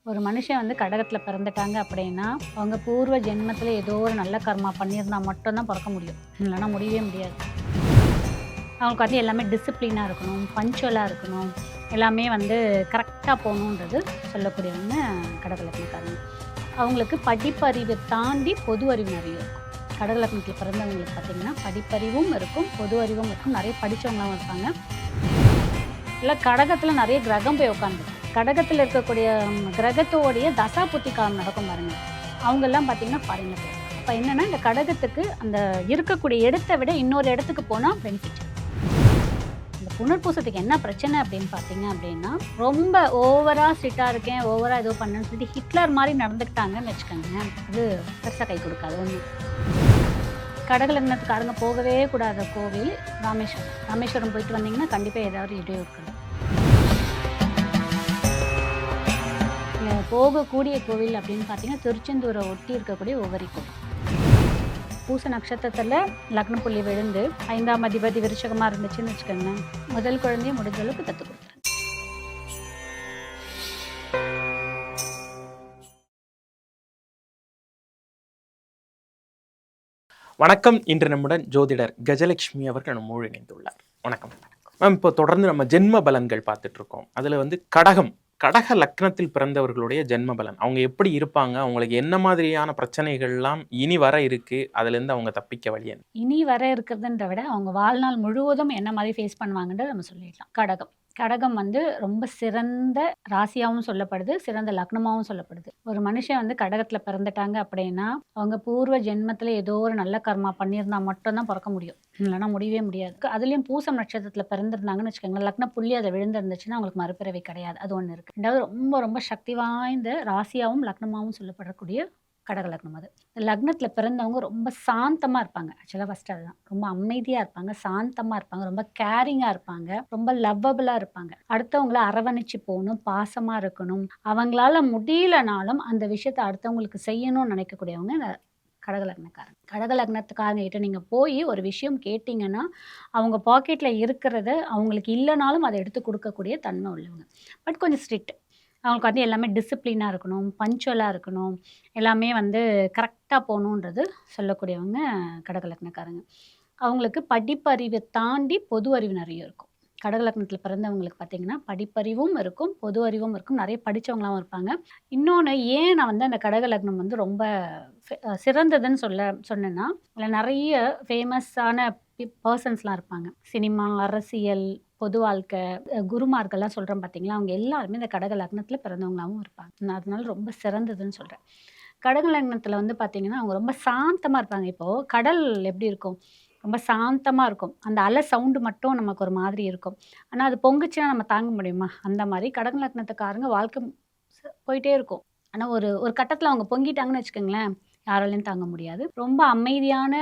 ஒரு மனுஷன் வந்து கடகத்தில் பிறந்துட்டாங்க அப்படின்னா அவங்க பூர்வ ஜென்மத்தில் ஏதோ ஒரு நல்ல கர்மா பண்ணியிருந்தால் மட்டும்தான் பிறக்க முடியும், இல்லைன்னா முடியவே முடியாது. அவங்களுக்கு வந்து எல்லாமே டிசிப்ளினாக இருக்கணும், பஞ்சுவலாக இருக்கணும், எல்லாமே வந்து கரெக்டாக போகணுன்றது சொல்லக்கூடியவங்க கடகலக்னக்காரங்க. அவங்களுக்கு படிப்பறிவை தாண்டி பொது அறிவு நிறைய இருக்கும். கடகலக்னத்தில் பிறந்தவங்களுக்கு பார்த்திங்கன்னா படிப்பறிவும் இருக்கும், பொது அறிவும் இருக்கும், நிறைய படித்தவங்களாகவும் இருப்பாங்க. இல்லை கடகத்தில் நிறைய கிரகம் போய் உட்காந்துருக்கும். கடகத்தில் இருக்கக்கூடிய கிரகத்தோடைய தசா புத்தி காலம் நடக்கும் பாருங்க, அவங்கெல்லாம் பார்த்தீங்கன்னா ஃபாரினில் போயிருக்காங்க. இப்போ என்னென்னா இந்த கடகத்துக்கு அந்த இருக்கக்கூடிய இடத்தை விட இன்னொரு இடத்துக்கு போனால் பெனிஃபிட். இந்த புனர்பூசத்துக்கு என்ன பிரச்சனை அப்படின்னு பார்த்தீங்க அப்படின்னா, ரொம்ப ஓவராக ஸ்ட்ரிக்டாக இருக்கேன், ஓவராக ஏதோ பண்ணேன்னு சொல்லிட்டு ஹிட்லர் மாதிரி நடந்துக்கிட்டாங்கன்னு வச்சுக்கோங்க, அது பெருசாக கை கொடுக்காது. ஒன்று கடகலக்னத்துக்காரங்க போகவே கூடாத கோவில் ராமேஸ்வரம். ராமேஸ்வரம் போயிட்டு வந்தீங்கன்னா கண்டிப்பாக ஏதாவது இடையூறு இருக்கணும். போகக்கூடிய கோவில் அப்படின்னு பார்த்தீங்கன்னா திருச்செந்தூரை ஒட்டி இருக்கக்கூடிய ஒவ்வொரு கோவில். பூச நட்சத்திரத்தில் லக்ன புள்ளி விழுந்து 5ஆம் அதிபதி விருச்சகமாக இருந்துச்சுன்னு வச்சுக்கோங்க, முதல் குழந்தைய முடிஞ்ச அளவுக்கு தத்து கொடுத்துருங்க. வணக்கம். இன்று நம்முடன் ஜோதிடர் கஜலட்சுமி அவர்கள் நம்மோடு இணைந்துள்ளார். வணக்கம் மேம். இப்போ தொடர்ந்து நம்ம ஜென்ம பலன்கள் பார்த்துட்டு இருக்கோம். அதில் வந்து கடக லக்னத்தில் பிறந்தவர்களுடைய ஜென்ம பலன், அவங்க எப்படி இருப்பாங்க, அவங்களுக்கு என்ன மாதிரியான பிரச்சனைகள்லாம் இனி வர இருக்கு, அதுலேருந்து அவங்க தப்பிக்க வழி என்ன? இனி வர இருக்கிறதுன்ற விட அவங்க வாழ்நாள் முழுவதும் என்ன மாதிரி ஃபேஸ் பண்ணுவாங்கன்றத நம்ம சொல்லிடலாம். கடகம் வந்து ரொம்ப சிறந்த ராசியாகவும் சொல்லப்படுது, சிறந்த லக்னமாகவும் சொல்லப்படுது. ஒரு மனுஷன் வந்து கடகத்தில் பிறந்துட்டாங்க அப்படின்னா அவங்க பூர்வ ஜென்மத்தில் ஏதோ ஒரு நல்ல கர்மா பண்ணியிருந்தால் மட்டும்தான் பிறக்க முடியும், இல்லைன்னா முடியவே முடியாது. அதுலேயும் பூசம் நட்சத்திரத்தில் பிறந்திருந்தாங்கன்னு வச்சுக்கோங்களேன், லக்ன புள்ளி அதை விழுந்திருந்துச்சுன்னா அவங்களுக்கு மறுபிறவி கிடையாது. அது ஒன்று இருக்குது. ரெண்டாவது ரொம்ப ரொம்ப சக்தி வாய்ந்த ராசியாகவும் லக்னமாகவும் சொல்லப்படக்கூடிய கடகலக்னம். அது லக்னத்தில் பிறந்தவங்க ரொம்ப சாந்தமாக இருப்பாங்க. ஆக்சுவலாக ஃபஸ்ட்டு அதுதான், ரொம்ப அமைதியாக இருப்பாங்க, சாந்தமாக இருப்பாங்க, ரொம்ப கேரிங்காக இருப்பாங்க, ரொம்ப லவ்வபுளாக இருப்பாங்க, அடுத்தவங்கள அரவணைச்சு போகணும், பாசமாக இருக்கணும், அவங்களால முடியலனாலும் அந்த விஷயத்தை அடுத்தவங்களுக்கு செய்யணும்னு நினைக்கக்கூடியவங்க இந்த கடகலக்னக்காரங்க. கடகலக்னத்துக்காரங்க கிட்ட நீங்கள் போய் ஒரு விஷயம் கேட்டிங்கன்னா அவங்க பாக்கெட்டில் இருக்கிறத அவங்களுக்கு இல்லைனாலும் அதை எடுத்து கொடுக்கக்கூடிய தன்மை உள்ளவங்க. பட் கொஞ்சம் ஸ்ட்ரிக்ட். அவங்களுக்கு வந்து எல்லாமே டிசிப்ளினாக இருக்கணும், பஞ்சுவலாக இருக்கணும், எல்லாமே வந்து கரெக்டாக போகணுன்றது சொல்லக்கூடியவங்க கடகலக்னக்காரங்க. அவங்களுக்கு படிப்பறிவை தாண்டி பொது அறிவு நிறைய இருக்கும். கடகலக்னத்தில் பிறந்தவங்களுக்கு பார்த்திங்கன்னா படிப்பறிவும் இருக்கும், பொது அறிவும் இருக்கும், நிறைய படித்தவங்களாகவும் இருப்பாங்க. இன்னொன்று ஏன் நான் வந்து அந்த கடகலக்னம் வந்து ரொம்ப சிறந்ததுன்னு சொன்னேன்னா, அதில் நிறைய ஃபேமஸான பர்சன்ஸ்லாம் இருப்பாங்க. சினிமா, அரசியல், பொது வாழ்க்கை, குருமார்கள்லாம் சொல்கிறோம் பார்த்தீங்களா, அவங்க எல்லாருமே இந்த கடக லக்னத்தில் பிறந்தவங்களாகவும் இருப்பாங்க. நான் அதனால ரொம்ப சிறந்ததுன்னு சொல்கிறேன். கடக லக்னத்தில் வந்து பார்த்திங்கன்னா அவங்க ரொம்ப சாந்தமாக இருப்பாங்க. இப்போது கடல் எப்படி இருக்கும், ரொம்ப சாந்தமாக இருக்கும், அந்த அலை சவுண்டு மட்டும் நமக்கு ஒரு மாதிரி இருக்கும், ஆனால் அது பொங்குச்சுன்னா நம்ம தாங்க முடியுமா? அந்த மாதிரி கடக லக்னத்துக்காரங்க வாழ்க்கை போயிட்டே இருக்கும். ஆனால் ஒரு கட்டத்தில் அவங்க பொங்கிட்டாங்கன்னு வச்சுக்கோங்களேன், யாராலையும் தாங்க முடியாது. ரொம்ப அமைதியான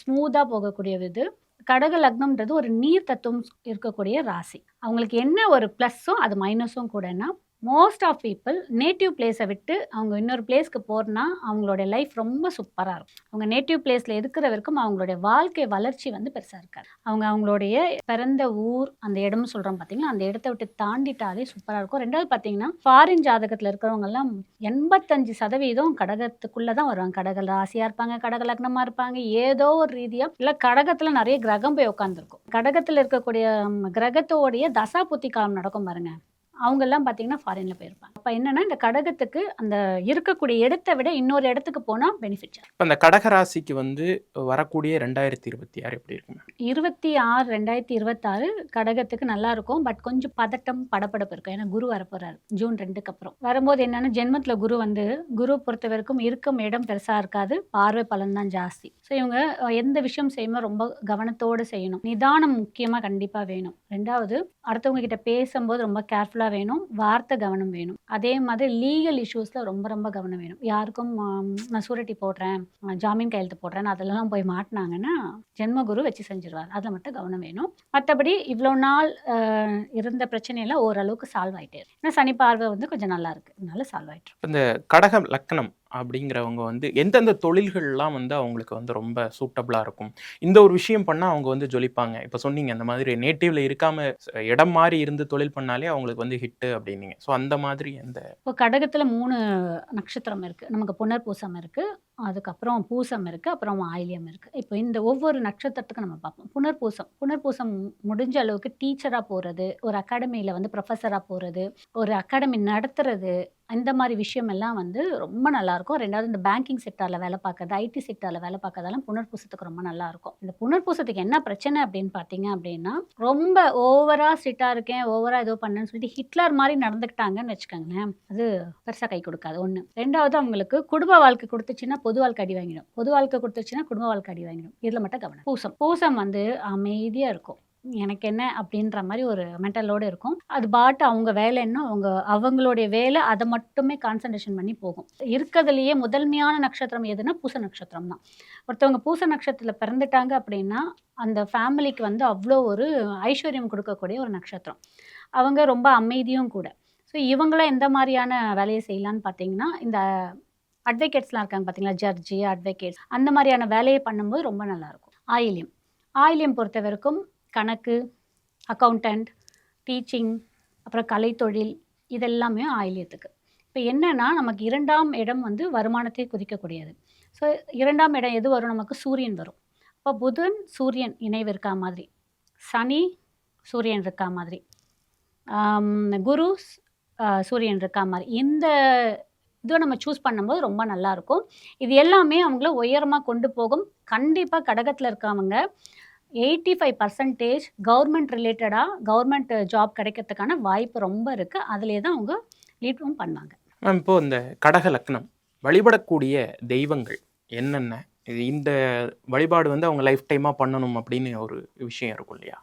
ஸ்மூத்தாக போகக்கூடியது இது. கடக லக்னம்ன்றது ஒரு நீர் தத்துவம் இருக்கக்கூடிய ராசி. அவங்களுக்கு என்ன ஒரு ப்ளஸ்ஸும் அது மைனஸும் கூடன்னா, மோஸ்ட் ஆஃப் பீப்புள் நேட்டிவ் பிளேஸை விட்டு அவங்க இன்னொரு பிளேஸ்க்கு போகிறனா அவங்களுடைய லைஃப் ரொம்ப சூப்பராக இருக்கும். அவங்க நேட்டிவ் பிளேஸில் இருக்கிற வரைக்கும் அவங்களுடைய வாழ்க்கை வளர்ச்சி வந்து பெருசாக இருக்காது. அவங்களுடைய பிறந்த ஊர் அந்த இடம்னு சொல்கிறோம் பார்த்தீங்களா, அந்த இடத்த விட்டு தாண்டிட்டாலே சூப்பராக இருக்கும். ரெண்டாவது பார்த்தீங்கன்னா ஃபாரின் ஜாதகத்தில் இருக்கிறவங்கெல்லாம் 85% கடகத்துக்குள்ளே தான் வருவாங்க. கடக ராசியாக இருப்பாங்க, கடக லக்னமாக இருப்பாங்க, ஏதோ ஒரு ரீதியாக இல்லை கடகத்தில் நிறைய கிரகம் போய் உட்காந்துருக்கும். கடகத்தில் இருக்கக்கூடிய கிரகத்தோடைய தசா புத்தி காலம் நடக்கும் பாருங்க, அவங்கெல்லாம் பார்த்தீங்கன்னா ஃபாரினில் போயிருப்பாங்க. அப்போ என்னென்னா இந்த கடகத்துக்கு அந்த இருக்கக்கூடிய இடத்தை விட இன்னொரு இடத்துக்கு போனால் பெனிஃபிட். இப்போ அந்த கடக ராசிக்கு வந்து வரக்கூடிய 2026 எப்படி இருக்குங்க? 2026 கடகத்துக்கு நல்லா இருக்கும். பட் கொஞ்சம் பதட்டம், படப்படப்பு இருக்கும். ஏன்னா குரு வரப்போறாரு ஜூன் 2க்கு அப்புறம். வரும்போது என்னன்னா ஜென்மத்தில் குரு வந்து குரு பொறுத்த வரைக்கும் இருக்கும் இடம் பெருசாக இருக்காது, பார்வை பலன் தான் ஜாஸ்தி. ஸோ இவங்க எந்த விஷயம் செய்யும்போது ரொம்ப கவனத்தோடு செய்யணும், நிதானம் முக்கியமாக கண்டிப்பாக வேணும். ரெண்டாவது அடுத்தவங்க கிட்ட பேசும்போது ரொம்ப கேர்ஃபுல்லாக வேணும், வார்த்தை கவனம் வேணும். அதே மாதிரி லீகல் இஷ்யூஸில் ரொம்ப ரொம்ப கவனம் வேணும். யாருக்கும் நான் சூரிட்டி போடுறேன், ஜாமீன் கையெழுத்து போடுறேன், அதெல்லாம் போய் மாட்டினாங்கன்னா ஜென்மகுரு வச்சு செஞ்சிருவார். அதில் மட்டும் கவனம் வேணும். மற்றபடி இவ்வளோ நாள் இருந்த பிரச்சனையெல்லாம் ஓரளவுக்கு சால்வ் ஆகிட்டே இருக்கு. ஏன்னா சனி பார்வை வந்து கொஞ்சம் நல்லா இருக்குது, அதனால சால்வ் ஆகிட்டு. இந்த கடக லக்னம் அப்படிங்கிறவங்க வந்து எந்தெந்த தொழில்கள்லாம் வந்து அவங்களுக்கு வந்து ரொம்ப சூட்டபிளாக இருக்கும், இந்த ஒரு விஷயம் பண்ணால் அவங்க வந்து ஜொலிப்பாங்க? இப்போ சொன்னீங்க அந்த மாதிரி நேட்டிவ்ல இருக்காம இடம் மாறி இருந்து தொழில் பண்ணாலே அவங்களுக்கு வந்து ஹிட்டு அப்படின்னீங்க. ஸோ அந்த மாதிரி எந்த இப்போ கடகத்துல 3 நட்சத்திரம் இருக்கு. நமக்கு புனர்பூசம் இருக்கு. அதுக்கப்புறம் பூசம் இருக்கு. அப்புறம் ஆயில்யம் இருக்கு. இப்போ இந்த ஒவ்வொரு நட்சத்திரத்துக்கும் நம்ம பார்ப்போம். புனர்பூசம். புனர்பூசம் முடிஞ்ச அளவுக்கு டீச்சரா போறது, ஒரு அகாடமியில வந்து புரொஃபஸரா போறது, ஒரு அகாடமி நடத்துறது, இந்த மாரி விஷயம் எல்லாம் வந்து ரொம்ப நல்லாயிருக்கும். 2வது இந்த பேங்கிங் செக்டார்ல வேலை பார்க்கறது, ஐடி செக்டார்ல வேலை பார்க்கறதெல்லாம் புனர்பூசத்துக்கு ரொம்ப நல்லாயிருக்கும். இந்த புனர்பூசத்துக்கு என்ன பிரச்சனை அப்படின்னு பார்த்தீங்க அப்படின்னா, ரொம்ப ஓவரா ஸ்ட்ரிக்ட்டா இருக்கேன், ஓவரா ஏதோ பண்ணேன்னு சொல்லிட்டு ஹிட்லர் மாரி நடந்துக்கிட்டாங்கன்னு வச்சுக்கோங்களேன், அது பெருசா கை கொடுக்காது 1. 2வது அவங்களுக்கு குடும்ப வாழ்க்கை குடுத்துச்சுன்னா, பொது வாழ்க்கை அடி வாங்கிடும். பொது வாழ்க்கை குடுத்துச்சுன்னா, குடும்ப வாழ்க்கை அடி வாங்கிடும். இதுல மட்டும் கவனம். பூசம். பூசம் வந்து அமைதியா இருக்கும். எனக்கு என்ன அப்படின்ற மாரி ஒரு மென்டலோட இருக்கும். அது பாட்டு அவங்க வேலை என்ன, அவங்களுடைய வேலை அத மட்டுமே கான்சன்ட்ரேஷன் பண்ணி போகும். இருக்கறதுலயே முதன்மையான நட்சத்திரம் எதுன்னா, பூச நட்சத்திரம் தான். ஒருத்தவங்க பூச நட்சத்திரத்துல பிறந்துட்டாங்க அப்படின்னா, அந்த ஃபேமிலிக்கு வந்து அவ்ளோ ஒரு ஐஸ்வர்யம் குடுக்கக்கூடிய ஒரு நட்சத்திரம். அவங்க ரொம்ப அமைதியும் கூட. ஸோ இவங்கலாம் எந்த மாரியான வேலைய செய்யலான்னு பார்த்தீங்கன்னா, இந்த அட்வொகேட்ஸ்லாம் இருக்காங்க பார்த்தீங்களா? ஜட்ஜு, அட்வொகேட்ஸ் அந்த மாரியான வேலைய பண்ணும்போது ரொம்ப நல்லாயிருக்கும். ஆயில்யம். ஆயில்யம் பொறுத்தவரைக்கும் கணக்கு, அக்கவுண்டன்ட், டீச்சிங், அப்புறம் கலைத்தொழில் இதெல்லாமே ஆயில்யத்துக்கு. இப்ப என்னன்னா, நமக்கு 2ஆம் இடம் வந்து வருமானத்தை குறிக்கக்கூடியது. ஸோ 2ஆம் இடம் எது வரும்? நமக்கு சூரியன் வரும். அப்ப புதன், சூரியன் இணைவு இருக்கா மாதிரி. சனி, சூரியன் இருக்கா மாதிரி. குரு, சூரியன் இருக்கா மாரி. இந்த இதுவ நம்ம சூஸ் பண்ணும்போது ரொம்ப நல்லாயிருக்கும். இது எல்லாமே அவங்கள உயரமா கொண்டு போகும். கண்டிப்பா கடகத்தில இருக்கவங்க 85% கவர்மெண்ட் ரிலேட்டடா கவர்மெண்ட் ஜாப் கிடைக்கிறதுக்கான வாய்ப்பு ரொம்ப இருக்கு. அதிலேயே தான் அவங்க லீடும் பண்ணாங்க. மேம் இப்போ இந்த கடக லக்னம் வழிபடக்கூடிய தெய்வங்கள் என்னென்ன? இந்த வழிபாடு வந்து அவங்க லைஃப் டைமா பண்ணணும் அப்படின்னு ஒரு விஷயம் இருக்கும் இல்லையா?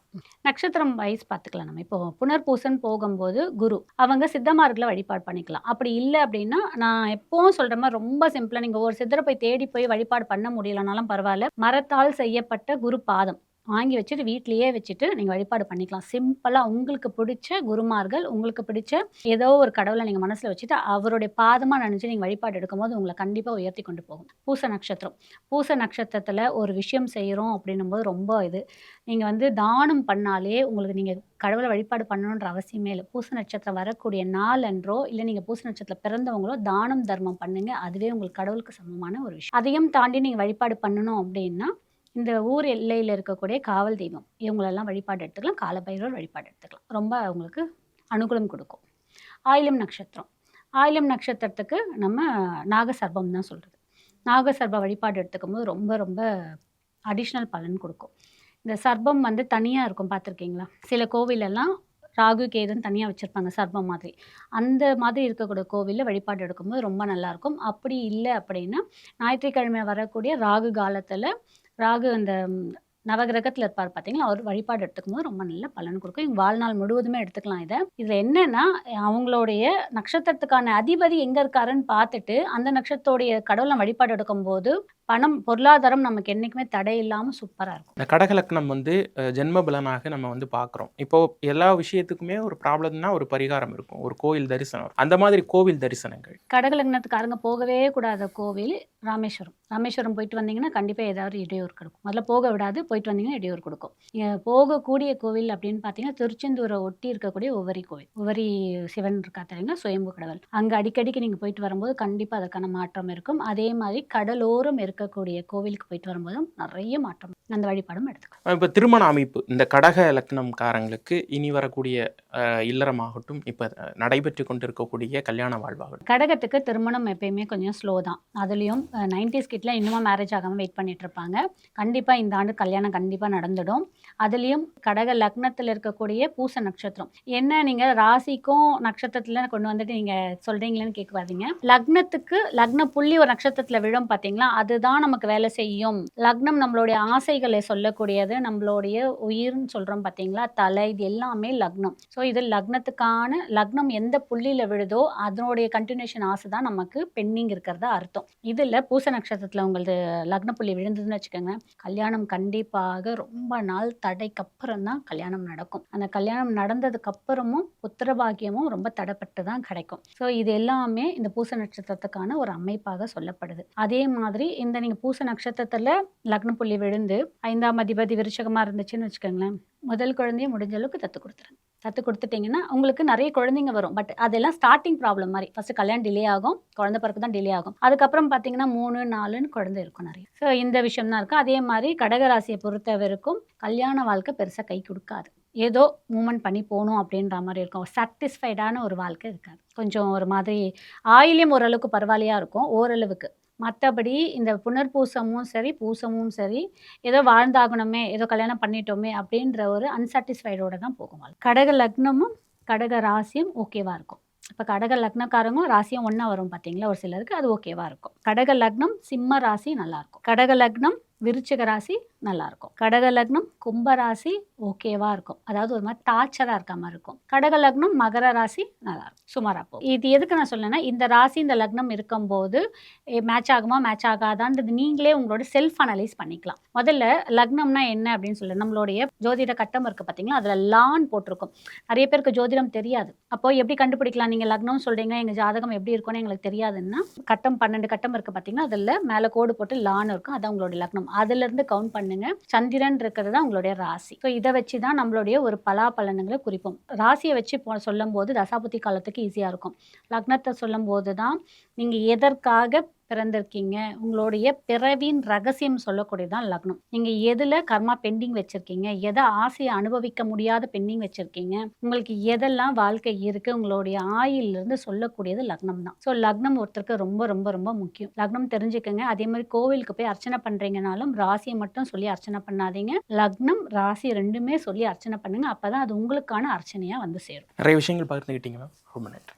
நட்சத்திரம் வைஸ் பார்த்துக்கலாம் நம்ம. இப்போ புனர்பூசம் போகும்போது குரு. அவங்க சித்தமார்கள வழிபாடு பண்ணிக்கலாம். அப்படி இல்ல அப்படின்னா, நான் எப்பவும் சொல்ற மாரி ரொம்ப சிம்பிளா நீங்க ஒரு சித்தர போய் தேடி போய் வழிபாடு பண்ண முடியலனாலும் பரவால்ல. மரத்தால் செய்யப்பட்ட குரு பாதம் வாங்கி வச்சுட்டு வீட்லயே வச்சுட்டு நீங்க வழிபாடு பண்ணிக்கலாம். சிம்பிளா உங்களுக்கு பிடிச்ச குருமார்கள், உங்களுக்கு பிடிச்ச ஏதோ ஒரு கடவுள நீங்க மனசுல வச்சுட்டு அவருடைய பாதமா நெனச்சு நீங்க வழிபாடு எடுக்கும்போது உங்கள கண்டிப்பா உயர்த்தி கொண்டு போகும். பூச நட்சத்திரம். பூச நட்சத்திரத்துல ஒரு விஷயம் செய்றோம் அப்படின்னும்போது ரொம்ப நீங்க வந்து தானம் பண்ணாலே உங்களுக்கு நீங்க கடவுள வழிபாடு பண்ணணுன்ற அவசியமே இல்ல. பூச நட்சத்திரம் வரக்கூடிய நாள் அன்றோ, இல்ல நீங்க பூச நட்சத்திரத்துல பிறந்தவங்களோ தானம், தர்மம் பண்ணுங்க. அதுவே உங்களுக்கு கடவுளுக்கு சமமான ஒரு விஷயம். அதையும் தாண்டி நீங்க வழிபாடு பண்ணணும் அப்படின்னா, இந்த ஊர் எல்லையில இருக்கக்கூடிய காவல் தெய்வம் இவங்களெல்லாம் வழிபாடு எடுத்துக்கலாம். காலபைரவர் வழிபாடு எடுத்துக்கலாம். ரொம்ப உங்களுக்கு அனுகூலம் குடுக்கும். ஆயில்யம் நட்சத்திரம். ஆயில்யம் நட்சத்திரத்துக்கு நம்ம நாகசர்ப்பம் தான் சொல்றது. நாகசர்ப்ப வழிபாடு எடுத்துக்கும்போது ரொம்ப ரொம்ப அடிஷனல் பலன் குடுக்கும். இந்த சர்ப்பம் வந்து தனியா இருக்கும் பார்த்துருக்கீங்களா? சில கோவிலெல்லாம் ராகு, கேதுன்னு தனியா வச்சிருப்பாங்க சர்ப்பம் மாதிரி. அந்த மாதிரி இருக்கக்கூடிய கோவில்ல வழிபாடு எடுக்கும்போது ரொம்ப நல்லாயிருக்கும். அப்படி இல்ல அப்படின்னா, ஞாயிற்றுக்கிழமை வரக்கூடிய ராகு காலத்துல ராகு அந்த நவகிரகத்துல இருப்பார் பார்த்தீங்களா? அவர் வழிபாடு எடுத்துக்கும்போது ரொம்ப நல்ல பலன் குடுக்கும். இவங்க வாழ்நாள் முழுவதுமே எடுத்துக்கலாம் இத. இதுல என்னன்னா, அவங்களுடைய நட்சத்திரத்துக்கான அதிபதி எங்க இருக்காருன்னு பார்த்துட்டு, அந்த நட்சத்திரத்தோடைய கடவுள வழிபாடு எடுக்கும்போது, பணம், பொருளாதாரம் நமக்கு என்னைக்குமே தடை இல்லாம சூப்பரா இருக்கும். இந்த கடக லக்னம் வந்து ஜென்ம பலனாக நம்ம வந்து பார்க்குறோம். இப்போ எல்லா விஷயத்துக்குமே ஒரு ப்ராப்ளம்னா ஒரு பரிகாரம் இருக்கும். ஒரு கோயில் தரிசனம் இருக்கும். அந்த மாதிரி கோவில் தரிசனங்கள். கடக லக்னத்துக்காரங்க போகவே கூடாத கோவில் ராமேஸ்வரம். ராமேஸ்வரம் போயிட்டு வந்தீங்கன்னா, கண்டிப்பா ஏதாவது இடையூறு கொடுக்கும். முதல்ல போக விடாது. போயிட்டு வந்தீங்கன்னா இடையூறு கொடுக்கும். போகக்கூடிய கோவில் அப்படின்னு பார்த்தீங்கன்னா, திருச்செந்தூரை ஒட்டி இருக்கக்கூடிய உவரி கோவில். உவரி சிவன் இருக்கா தெரியுங்களா? சுயம்பு கடவுள். அங்க அடிக்கடிக்கு நீங்க போயிட்டு வரும்போது கண்டிப்பா அதற்கான மாற்றம் இருக்கும். அதே மாதிரி கடலோரம் இருக்கக்கூடிய கோவிலுக்கு போயிட்டு வரும்போதும் நிறைய மாற்றம். அந்த வழிபாடும் எடுத்துக்கலாம். இப்போ திருமண அமைப்பு இந்த கடக லக்னம்காரங்களுக்கு இனி வரக்கூடிய இல்லறமாகட்டும், இப்போ நடைபெற்று கொண்டிருக்கக்கூடிய கல்யாண வாழ்வாகட்டும். கடகத்துக்கு திருமணம் எப்பயுமே கொஞ்சம் ஸ்லோ தான். அதுலயும் 90s கிட்லாம் இன்னுமா மேரேஜ் ஆகாம வெயிட் பண்ணிட்டு இருப்பாங்க. கண்டிப்பா இந்த ஆண்டு கல்யாணம் கண்டிப்பா நடந்துடும். அதுலயும் கடக லக்னத்துல இருக்கக்கூடிய பூச நட்சத்திரம். என்ன நீங்க ராசிக்கும் நட்சத்திரத்துல கொண்டு வந்துட்டு நீங்க சொல்றீங்களேன்னு கேட்காதீங்க. லக்னத்துக்கு லக்ன புள்ளி ஒரு நட்சத்திரத்துல விழும் பார்த்தீங்களா? அது இதுதான் நமக்கு வேலை செய்யும். லக்னம் நம்மளுடைய ஆசைகளை சொல்லக்கூடியது. நம்மளுடைய உயிர்ன்னு சொல்றோம் பார்த்தீங்களா? தலை இது எல்லாமே லக்னம். ஸோ இது லக்னத்துக்கான லக்னம் எந்த புள்ளியில விழுதோ அதனுடைய கன்டினியூஷன் ஆசை தான் நமக்கு பெண்டிங் இருக்கிறதா அர்த்தம். இதில பூச நட்சத்திரத்தில உங்களது லக்ன புள்ளி விழுந்ததுன்னு வச்சுக்கோங்க, கல்யாணம் கண்டிப்பாக ரொம்ப நாள் தடைக்கு அப்புறம் தான் கல்யாணம் நடக்கும். அந்த கல்யாணம் நடந்ததுக்கு அப்புறமும் புத்திர பாக்கியமும் ரொம்ப தடைப்பட்டு தான் கிடைக்கும். ஸோ இது எல்லாமே இந்த பூச நட்சத்திரத்துக்கான ஒரு அமைப்பாக சொல்லப்படுது. அதே மாதிரி இந்த நீங்க பூச நட்சத்திரத்துல லக்ன புள்ளி விழுந்து 5ஆம் அதிபதி விருச்சகமா இருந்துச்சுன்னு வச்சுக்கோங்களேன், முதல் குழந்தைய முடிஞ்ச அளவுக்கு தத்து கொடுத்துருங்க. தத்து கொடுத்துட்டீங்கன்னா உங்களுக்கு நிறைய குழந்தைங்க வரும். பட் அதெல்லாம் ஸ்டார்டிங் ப்ராப்ளம் மாதிரி. ஃபர்ஸ்ட் கல்யாணம் டிலே ஆகும், குழந்தை பிறகு தான் டிலே ஆகும். அதுக்கப்புறம் பார்த்தீங்கன்னா 3, 4ன்னு குழந்தை இருக்கும் நிறைய. ஸோ இந்த விஷயம் தான் இருக்கு. அதே மாதிரி கடகராசியை பொறுத்தவரைக்கும் கல்யாண வாழ்க்கை பெருசா கை கொடுக்காது. ஏதோ மூவ்மெண்ட் பண்ணி போகணும் அப்படின்ற மாதிரி இருக்கும். சாட்டிஸ்ஃபைடான ஒரு வாழ்க்கை இருக்காது. கொஞ்சம் ஒரு மாதிரி ஆயில்யம் ஓரளவுக்கு பரவாயில்லையா இருக்கும், ஓரளவுக்கு. மற்றபடி இந்த புனர்பூசமும் சரி, பூசமும் சரி, ஏதோ வாழ்ந்தாகணுமே, ஏதோ கல்யாணம் பண்ணிட்டோமே அப்படின்ற ஒரு அன்சாட்டிஸ்ஃபைடோட தான் போகும் வாழ்க்கை. கடக லக்னமும் கடக ராசியும் ஓகேவா இருக்கும். இப்போ கடக லக்னக்காரங்க ராசியும் ஒன்றா வரும் பார்த்தீங்களா, ஒரு சிலருக்கு அது ஓகேவா இருக்கும். கடக லக்னம் சிம்ம ராசி நல்லாயிருக்கும். கடக லக்னம் விருச்சிக ராசி நல்லாயிருக்கும். கடக லக்னம் கும்ப ராசி ஓகேவா இருக்கும். அதாவது ஒரு மாதிரி டார்ச்சராக இருக்க மாதிரி இருக்கும். கடக லக்னம் மகர ராசி நல்லாயிருக்கும், சுமாராக போகும். இது எதுக்கு நான் சொல்லலைன்னா, இந்த ராசி இந்த லக்னம் இருக்கும்போது மேட்ச் ஆகுமா மேட்ச் ஆகாதான்றது நீங்களே உங்களோட செல்ஃப் அனலைஸ் பண்ணிக்கலாம். முதல்ல லக்னம்னா என்ன அப்படின்னு சொல்லி நம்மளுடைய ஜோதிட கட்டம் இருக்குது பார்த்தீங்களா, அதில் லான் போட்டிருக்கும். நிறைய பேருக்கு ஜோதிடம் தெரியாது. அப்போ எப்படி கண்டுபிடிக்கலாம்? நீங்கள் லக்னம் சொல்கிறீங்க, எங்கள் ஜாதகம் எப்படி இருக்கும்னு எங்களுக்கு தெரியாதுன்னா, கட்டம் 12 கட்டம் இருக்குது பார்த்தீங்கன்னா, அதில் மேலே கோடு போட்டு லான் இருக்கும், அதான் உங்களுடைய லக்னம். அதிலிருந்து கவுண்ட் பண்ணுங்க. சந்திரன் இருக்கிறது தான் உங்களுடைய ராசி. ஸோ இதை வச்சு தான் நம்மளுடைய ஒரு பலாபலன்களை குறிப்போம். ராசியை வச்சு சொல்லும் போது தசாபுத்தி காலத்துக்கு ஈஸியாக இருக்கும். லக்னத்தை சொல்லும் போது தான் நீங்கள் எதற்காக பிறந்திருக்கீங்க, உங்களுடைய பிறவின் ரகசியம் சொல்லக்கூடியதான் லக்னம். நீங்கள் எதில் கர்மா பெண்டிங் வச்சுருக்கீங்க, எதை ஆசையை அனுபவிக்க முடியாத பெண்டிங் வச்சுருக்கீங்க, உங்களுக்கு எதெல்லாம் வாழ்க்கை இருக்குது, உங்களுடைய ஆயிலிருந்து சொல்லக்கூடியது லக்னம் தான். ஸோ லக்னம் ஒருத்தருக்கு ரொம்ப ரொம்ப ரொம்ப முக்கியம். லக்னம் தெரிஞ்சுக்கங்க. அதே மாதிரி கோவிலுக்கு போய் அர்ச்சனை பண்ணுறீங்கனாலும் ராசியை மட்டும் சொல்லி அர்ச்சனை பண்ணாதீங்க. லக்னம் ராசி ரெண்டுமே சொல்லி அர்ச்சனை பண்ணுங்க. அப்போ தான் அது உங்களுக்கான அர்ச்சனையாக வந்து சேரும். நிறைய விஷயங்கள் பகிர்ந்துக்கிட்டீங்க மேம். ரொம்ப நன்றி.